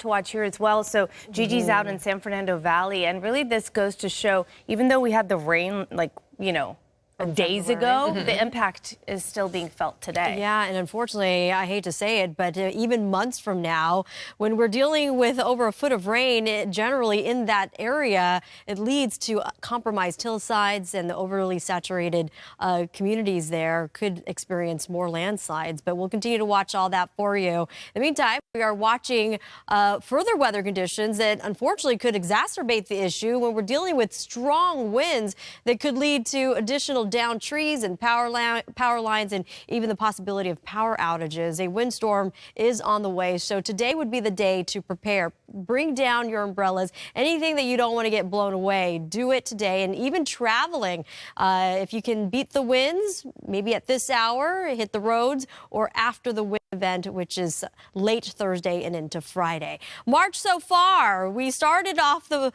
to watch here as well. So Gigi's out in San Fernando Valley, and really this goes to show, even though we had the rain, like, you know, days ago, the impact is still being felt today. Yeah, and unfortunately, I hate to say it, but even months from now, when we're dealing with over a foot of rain, generally in that area, it leads to compromised hillsides, and the overly saturated communities there could experience more landslides. But we'll continue to watch all that for you. In the meantime, we are watching further weather conditions that unfortunately could exacerbate the issue when we're dealing with strong winds that could lead to additional down trees and power lines, and even the possibility of power outages. A windstorm is on the way, so today would be the day to prepare. Bring down your umbrellas. Anything that you don't want to get blown away, do it today. And even traveling, if you can beat the winds, maybe at this hour, hit the roads, or after the wind event, which is late Thursday and into Friday. March so far, we started off the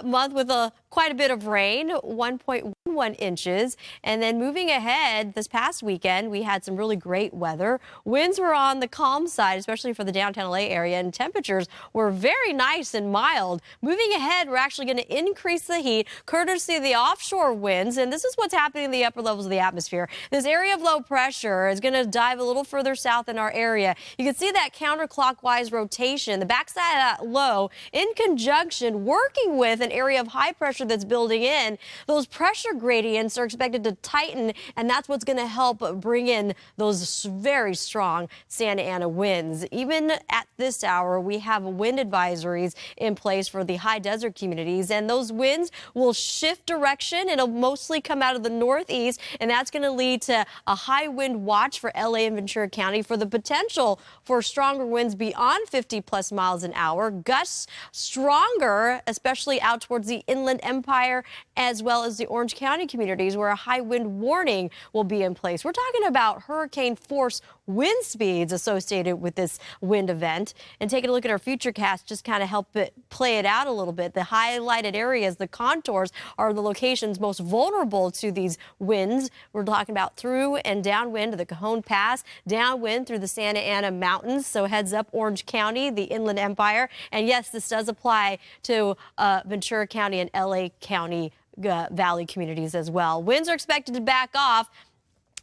month with quite a bit of rain, 1.11 inches. And then moving ahead, this past weekend, we had some really great weather. Winds were on the calm side, especially for the downtown LA area, and temperatures were very nice and mild. Moving ahead, we're actually going to increase the heat courtesy of the offshore winds. And this is what's happening in the upper levels of the atmosphere. This area of low pressure is going to dive a little further south in our area. You can see that counterclockwise rotation, the backside of that low, in conjunction working with an area of high pressure that's building in. Those pressure gradients are expected to tighten, and that's what's going to help bring in those very strong Santa Ana winds. Even at this hour, we have wind advisories in place for the high desert communities, and those winds will shift direction. It'll mostly come out of the northeast, and that's going to lead to a high wind watch for LA and Ventura County for the potential for stronger winds beyond 50+ miles an hour. Gusts stronger, especially out towards the Inland Empire, as well as the Orange County communities, where a high wind warning will be in place. We're talking about hurricane force wind speeds associated with this wind event. And taking a look at our futurecast, just kind of help it play it out a little bit. The highlighted areas, the contours, are the locations most vulnerable to these winds. We're talking about through and downwind to the Cajon Pass, downwind through the Santa Ana Mountains. So heads up Orange County, the Inland Empire. And yes, this does apply to Ventura County and LA County Valley communities as well. Winds are expected to back off.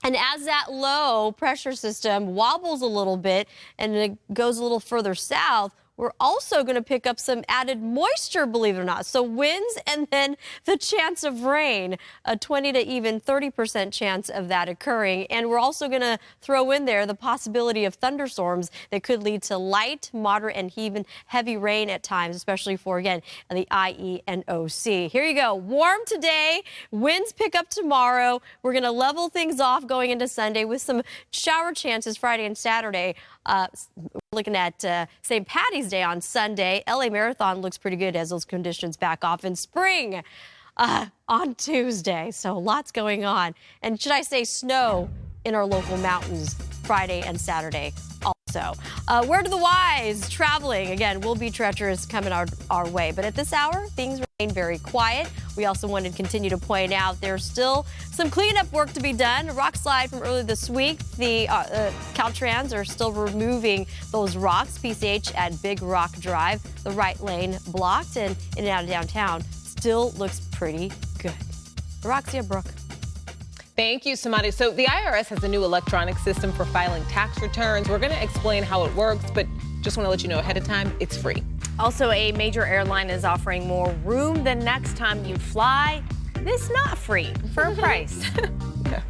And as that low pressure system wobbles a little bit and it goes a little further south, we're also going to pick up some added moisture, believe it or not. So winds and then the chance of rain, a 20 to even 30% chance of that occurring. And we're also going to throw in there the possibility of thunderstorms that could lead to light, moderate, and even heavy rain at times, especially for, again, the IE and OC. Here you go. Warm today. Winds pick up tomorrow. We're going to level things off going into Sunday with some shower chances Friday and Saturday. Looking at St. Patty's Day on Sunday. LA Marathon looks pretty good as those conditions back off in spring on Tuesday. So lots going on. And should I say snow in our local mountains Friday and Saturday also. Word to the wise, traveling, again, will be treacherous coming our way. But at this hour, things remain very quiet. We also wanted to continue to point out there's still some cleanup work to be done. A rock slide from earlier this week. The Caltrans are still removing those rocks. PCH at Big Rock Drive, the right lane blocked, and in and out of downtown still looks pretty good. Roxia Brooke. Thank you, Samadi. So the IRS has a new electronic system for filing tax returns. We're going to explain how it works, but just want to let you know ahead of time, it's free. Also, a major airline is offering more room the next time you fly. This not free for a price. Yeah.